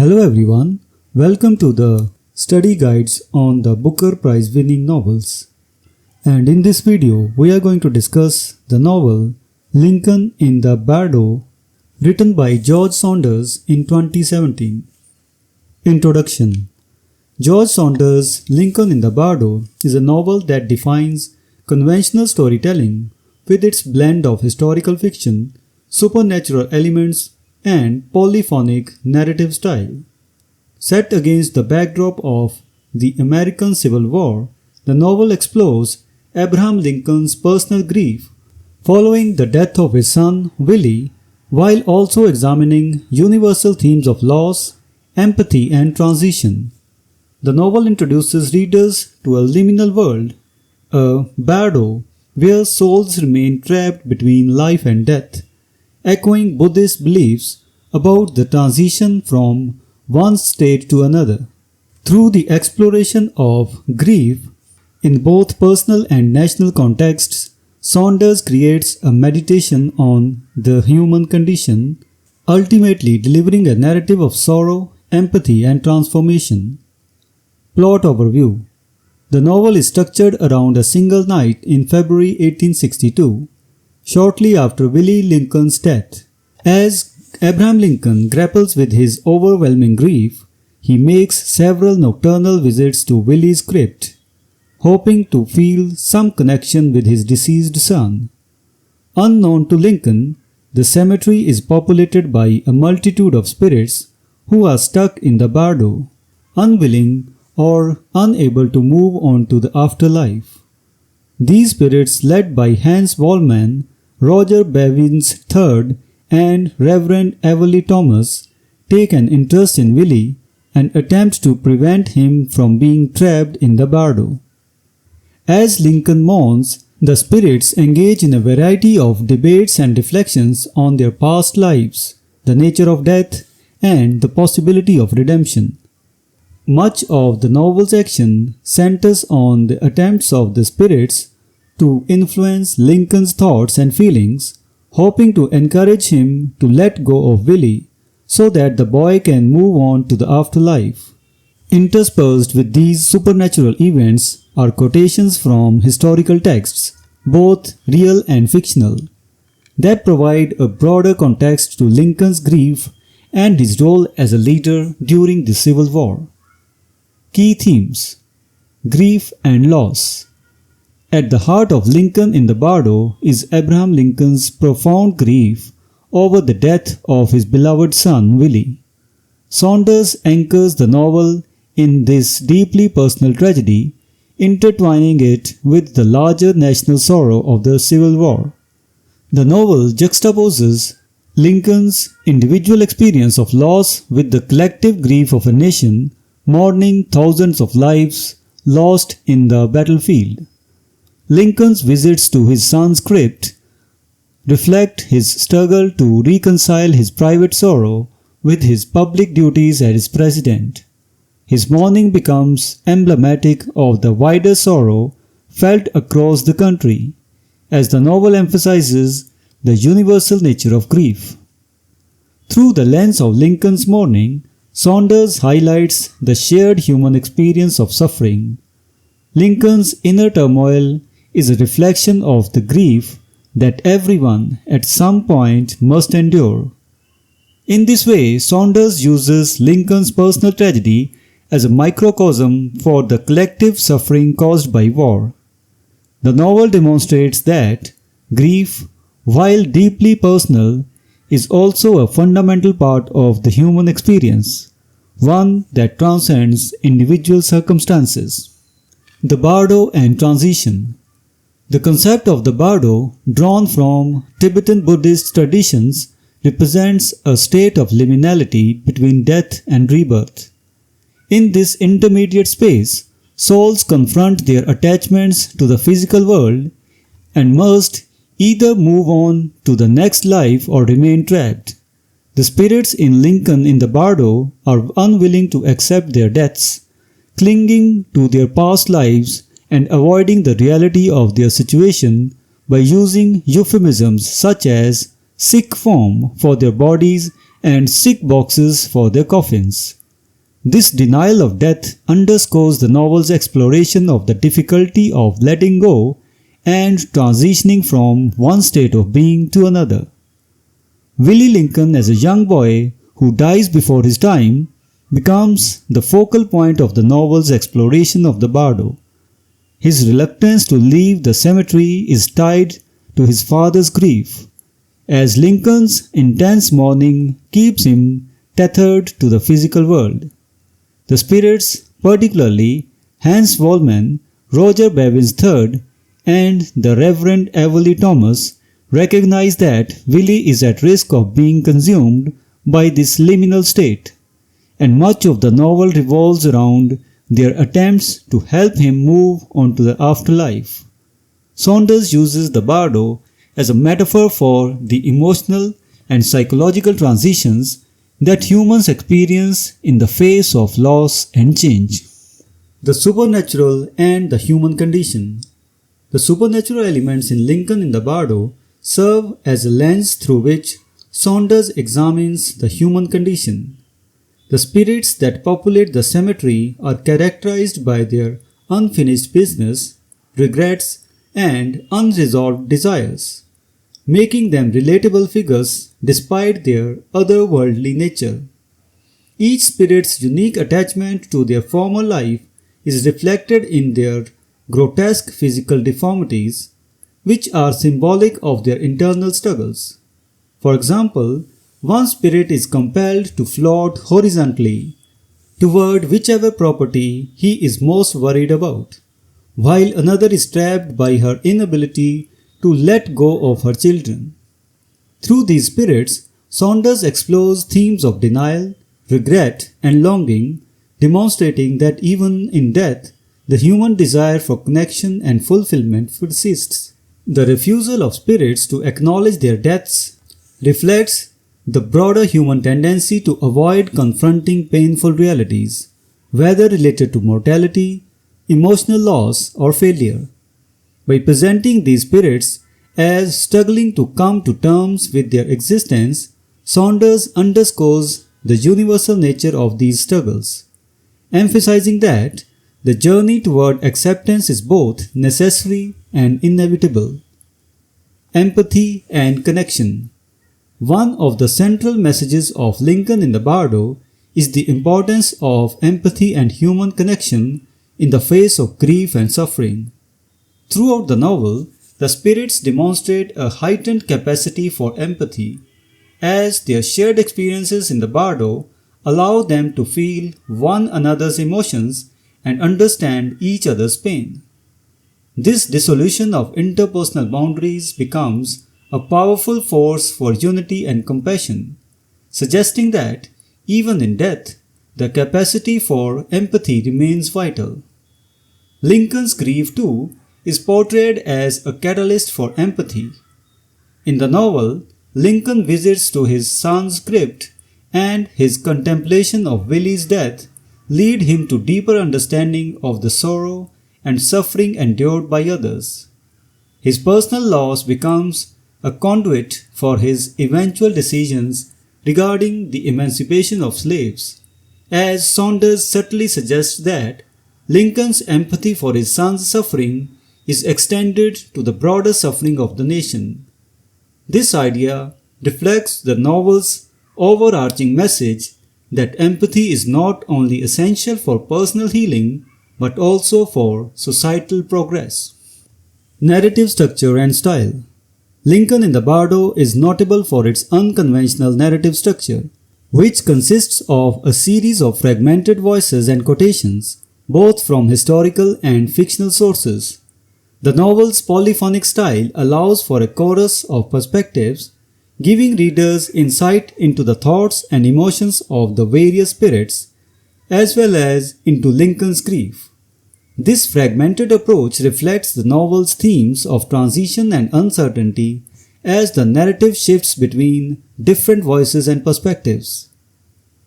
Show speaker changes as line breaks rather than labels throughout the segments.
Hello everyone, welcome to the study guides on the Booker Prize winning novels. And in this video, we are going to discuss the novel Lincoln in the Bardo, written by George Saunders in 2017. Introduction. George Saunders' Lincoln in the Bardo is a novel that defines conventional storytelling with its blend of historical fiction, supernatural elements, and polyphonic narrative style. Set against the backdrop of the American Civil War, the novel explores Abraham Lincoln's personal grief following the death of his son Willie, while also examining universal themes of loss, empathy, and transition. The novel introduces readers to a liminal world, a bardo, where souls remain trapped between life and death, echoing Buddhist beliefs about the transition from one state to another. Through the exploration of grief in both personal and national contexts, Saunders creates a meditation on the human condition, ultimately delivering a narrative of sorrow, empathy, and transformation. Plot overview. The novel is structured around a single night in February 1862, shortly after Willie Lincoln's death. As Abraham Lincoln grapples with his overwhelming grief, he makes several nocturnal visits to Willie's crypt, hoping to feel some connection with his deceased son. Unknown to Lincoln, the cemetery is populated by a multitude of spirits who are stuck in the bardo, unwilling or unable to move on to the afterlife. These spirits, led by Hans Wallman, Roger Bevins III, and Reverend Everly Thomas, take an interest in Willie and attempt to prevent him from being trapped in the bardo. As Lincoln mourns, the spirits engage in a variety of debates and reflections on their past lives, the nature of death, and the possibility of redemption. Much of the novel's action centers on the attempts of the spirits to influence Lincoln's thoughts and feelings, hoping to encourage him to let go of Willie so that the boy can move on to the afterlife. Interspersed with these supernatural events are quotations from historical texts, both real and fictional, that provide a broader context to Lincoln's grief and his role as a leader during the Civil War. Key themes: grief and loss. At the heart of Lincoln in the Bardo is Abraham Lincoln's profound grief over the death of his beloved son Willie. Saunders anchors the novel in this deeply personal tragedy, intertwining it with the larger national sorrow of the Civil War. The novel juxtaposes Lincoln's individual experience of loss with the collective grief of a nation mourning thousands of lives lost in the battlefield. Lincoln's visits to his son's crypt reflect his struggle to reconcile his private sorrow with his public duties as president. His mourning becomes emblematic of the wider sorrow felt across the country, as the novel emphasizes the universal nature of grief. Through the lens of Lincoln's mourning, Saunders highlights the shared human experience of suffering. Lincoln's inner turmoil is a reflection of the grief that everyone at some point must endure. In this way, Saunders uses Lincoln's personal tragedy as a microcosm for the collective suffering caused by war. The novel demonstrates that grief, while deeply personal, is also a fundamental part of the human experience, one that transcends individual circumstances. The Bardo and Transition. The concept of the bardo, drawn from Tibetan Buddhist traditions, represents a state of liminality between death and rebirth. In this intermediate space, souls confront their attachments to the physical world and must either move on to the next life or remain trapped. The spirits in Lincoln in the Bardo are unwilling to accept their deaths, clinging to their past lives and avoiding the reality of their situation by using euphemisms such as sick form for their bodies and sick boxes for their coffins. This denial of death underscores the novel's exploration of the difficulty of letting go and transitioning from one state of being to another. Willie Lincoln, as a young boy who dies before his time, becomes the focal point of the novel's exploration of the Bardo. His reluctance to leave the cemetery is tied to his father's grief, as Lincoln's intense mourning keeps him tethered to the physical world. The spirits, particularly Hans Wollman, Roger Bevins III, and the Reverend Everly Thomas, recognize that Willie is at risk of being consumed by this liminal state, and much of the novel revolves around their attempts to help him move on to the afterlife. Saunders uses the Bardo as a metaphor for the emotional and psychological transitions that humans experience in the face of loss and change. The supernatural and the human condition. The supernatural elements in Lincoln in the Bardo serve as a lens through which Saunders examines the human condition. The spirits that populate the cemetery are characterized by their unfinished business, regrets, and unresolved desires, making them relatable figures despite their otherworldly nature. Each spirit's unique attachment to their former life is reflected in their grotesque physical deformities, which are symbolic of their internal struggles. For example, one spirit is compelled to float horizontally toward whichever property he is most worried about, while another is trapped by her inability to let go of her children. Through these spirits, Saunders explores themes of denial, regret, and longing, demonstrating that even in death, the human desire for connection and fulfillment persists. The refusal of spirits to acknowledge their deaths reflects the broader human tendency to avoid confronting painful realities, whether related to mortality, emotional loss, or failure. By presenting these spirits as struggling to come to terms with their existence, Saunders underscores the universal nature of these struggles, emphasizing that the journey toward acceptance is both necessary and inevitable. Empathy and connection. One of the central messages of Lincoln in the Bardo is the importance of empathy and human connection in the face of grief and suffering. Throughout the novel, the spirits demonstrate a heightened capacity for empathy, as their shared experiences in the Bardo allow them to feel one another's emotions and understand each other's pain. This dissolution of interpersonal boundaries becomes a powerful force for unity and compassion, suggesting that even in death, the capacity for empathy remains vital. Lincoln's grief, too, is portrayed as a catalyst for empathy. In the novel, Lincoln visits to his son's crypt, and his contemplation of Willie's death lead him to deeper understanding of the sorrow and suffering endured by others. His personal loss becomes a conduit for his eventual decisions regarding the emancipation of slaves, as Saunders subtly suggests that Lincoln's empathy for his son's suffering is extended to the broader suffering of the nation. This idea reflects the novel's overarching message that empathy is not only essential for personal healing but also for societal progress. Narrative structure and style. Lincoln in the Bardo is notable for its unconventional narrative structure, which consists of a series of fragmented voices and quotations, both from historical and fictional sources. The novel's polyphonic style allows for a chorus of perspectives, giving readers insight into the thoughts and emotions of the various spirits, as well as into Lincoln's grief. This fragmented approach reflects the novel's themes of transition and uncertainty as the narrative shifts between different voices and perspectives.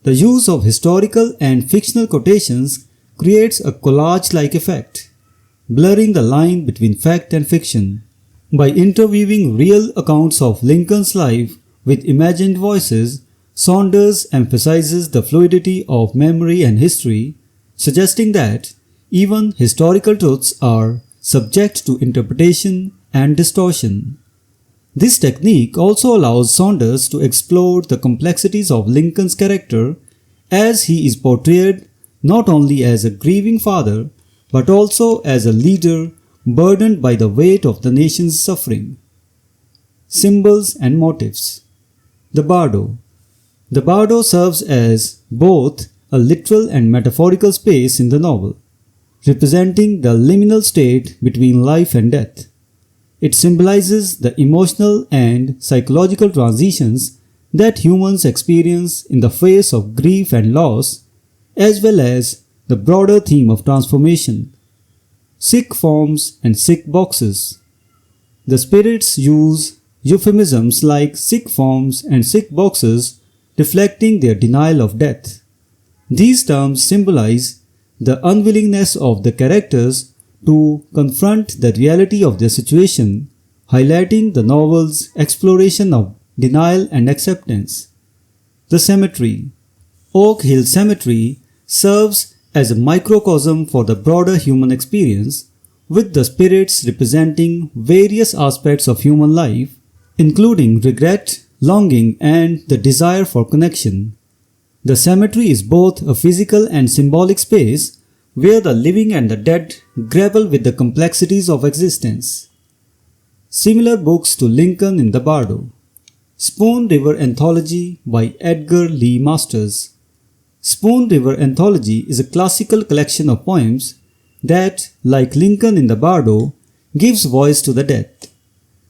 The use of historical and fictional quotations creates a collage-like effect, blurring the line between fact and fiction. By interweaving real accounts of Lincoln's life with imagined voices, Saunders emphasizes the fluidity of memory and history, suggesting that even historical truths are subject to interpretation and distortion. This technique also allows Saunders to explore the complexities of Lincoln's character as he is portrayed not only as a grieving father but also as a leader burdened by the weight of the nation's suffering. Symbols and motifs. The Bardo. The Bardo serves as both a literal and metaphorical space in the novel, representing the liminal state between life and death. It symbolizes the emotional and psychological transitions that humans experience in the face of grief and loss, as well as the broader theme of transformation. Sick forms and sick boxes. The spirits use euphemisms like sick forms and sick boxes, reflecting their denial of death. These terms symbolize the unwillingness of the characters to confront the reality of their situation, highlighting the novel's exploration of denial and acceptance. The cemetery. Oak Hill Cemetery serves as a microcosm for the broader human experience, with the spirits representing various aspects of human life, including regret, longing, and the desire for connection. The cemetery is both a physical and symbolic space where the living and the dead grapple with the complexities of existence. Similar books to Lincoln in the Bardo. Spoon River Anthology by Edgar Lee Masters. Spoon River Anthology is a classical collection of poems that, like Lincoln in the Bardo, gives voice to the dead.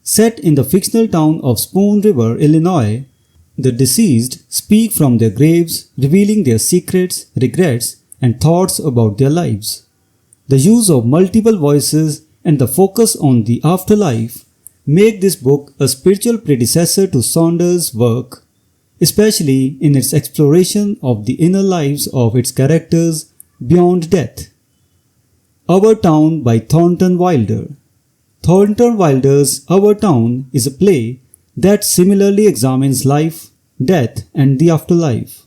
Set in the fictional town of Spoon River, Illinois, the deceased speak from their graves, revealing their secrets, regrets, and thoughts about their lives. The use of multiple voices and the focus on the afterlife make this book a spiritual predecessor to Saunders' work, especially in its exploration of the inner lives of its characters beyond death. Our Town by Thornton Wilder. Thornton Wilder's Our Town is a play that similarly examines life, death, and the afterlife.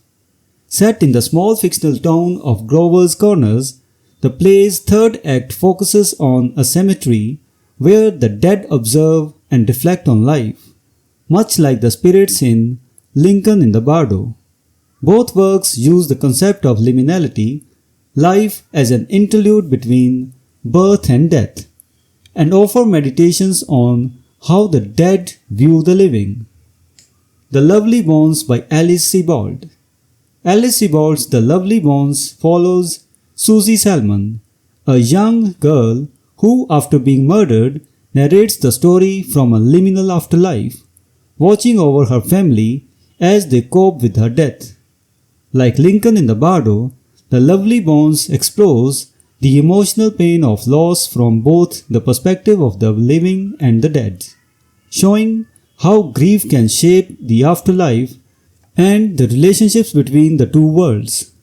Set in the small fictional town of Grover's Corners, the play's third act focuses on a cemetery where the dead observe and reflect on life, much like the spirits in Lincoln in the Bardo. Both works use the concept of liminality, life as an interlude between birth and death, and offer meditations on how the dead view the living. The Lovely Bones by Alice Sebold. Alice Sebold's The Lovely Bones follows Susie Salmon, a young girl who, after being murdered, narrates the story from a liminal afterlife, watching over her family as they cope with her death. Like Lincoln in the Bardo, The Lovely Bones explores the emotional pain of loss from both the perspective of the living and the dead, showing how grief can shape the afterlife and the relationships between the two worlds.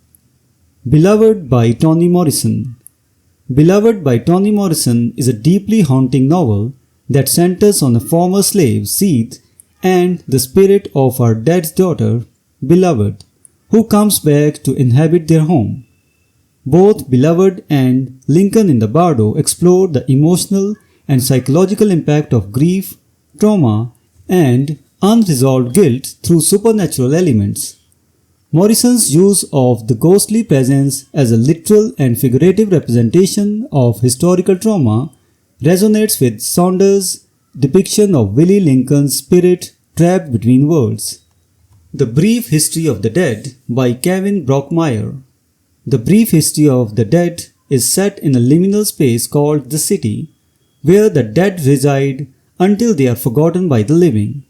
Beloved by Toni Morrison. Beloved by Toni Morrison is a deeply haunting novel that centers on a former slave, Seth, and the spirit of her dead daughter, Beloved, who comes back to inhabit their home. Both Beloved and Lincoln in the Bardo explore the emotional and psychological impact of grief, trauma, and unresolved guilt through supernatural elements. Morrison's use of the ghostly presence as a literal and figurative representation of historical trauma resonates with Saunders' depiction of Willie Lincoln's spirit trapped between worlds. The Brief History of the Dead by Kevin Brockmeyer. The Brief History of the Dead is set in a liminal space called the City, where the dead reside until they are forgotten by the living.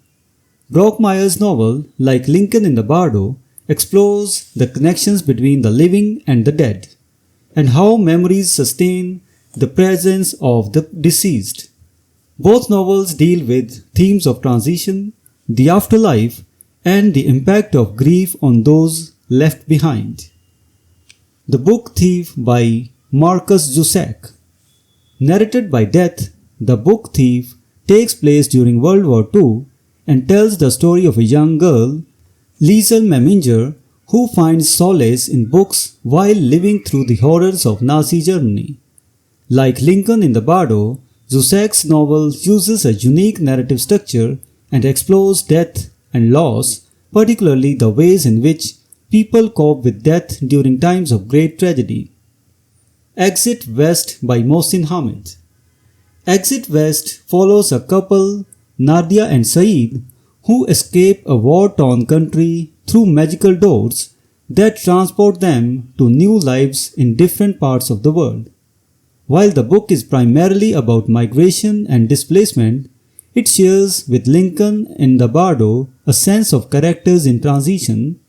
Brockmeyer's novel, like Lincoln in the Bardo, explores the connections between the living and the dead, and how memories sustain the presence of the deceased. Both novels deal with themes of transition, the afterlife, and the impact of grief on those left behind. The Book Thief by Marcus Zusak. Narrated by Death, The Book Thief takes place during World War II and tells the story of a young girl, Liesl Meminger, who finds solace in books while living through the horrors of Nazi Germany. Like Lincoln in the Bardo, Zusak's novel uses a unique narrative structure and explores death and loss, particularly the ways in which people cope with death during times of great tragedy. Exit West by Mohsin Hamid. Exit West follows a couple, Nadia and Saeed, who escape a war-torn country through magical doors that transport them to new lives in different parts of the world. While the book is primarily about migration and displacement, it shares with Lincoln in the Bardo a sense of characters in transition,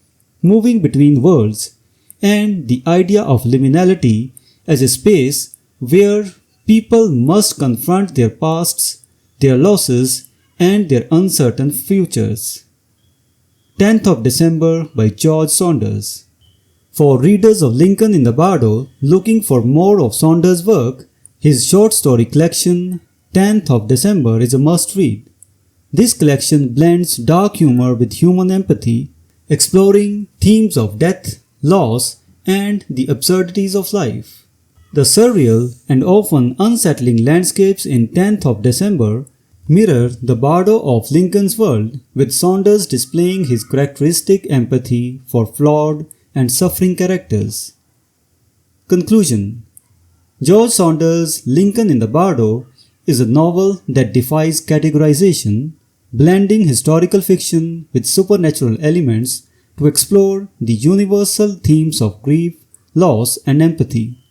moving between worlds, and the idea of liminality as a space where people must confront their pasts, their losses, and their uncertain futures. 10th of December by George Saunders. For readers of Lincoln in the Bardo looking for more of Saunders' work, his short story collection 10th of December is a must-read. This collection blends dark humor with human empathy, exploring themes of death, loss, and the absurdities of life. The surreal and often unsettling landscapes in 10th of December mirror the Bardo of Lincoln's world, with Saunders displaying his characteristic empathy for flawed and suffering characters. Conclusion. George Saunders' Lincoln in the Bardo is a novel that defies categorization, blending historical fiction with supernatural elements to explore the universal themes of grief, loss, and empathy.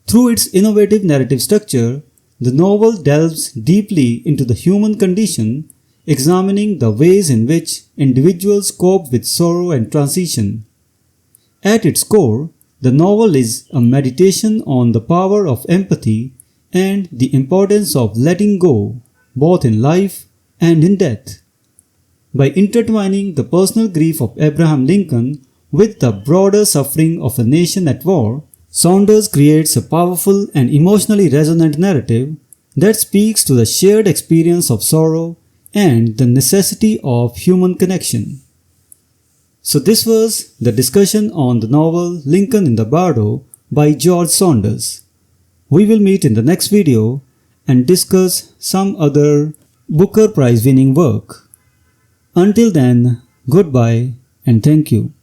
Through its innovative narrative structure, the novel delves deeply into the human condition, examining the ways in which individuals cope with sorrow and transition. At its core, the novel is a meditation on the power of empathy and the importance of letting go, both in life and in death. By intertwining the personal grief of Abraham Lincoln with the broader suffering of a nation at war, Saunders creates a powerful and emotionally resonant narrative that speaks to the shared experience of sorrow and the necessity of human connection. So this was the discussion on the novel Lincoln in the Bardo by George Saunders. We will meet in the next video and discuss some other Booker Prize winning work. Until then, goodbye and thank you.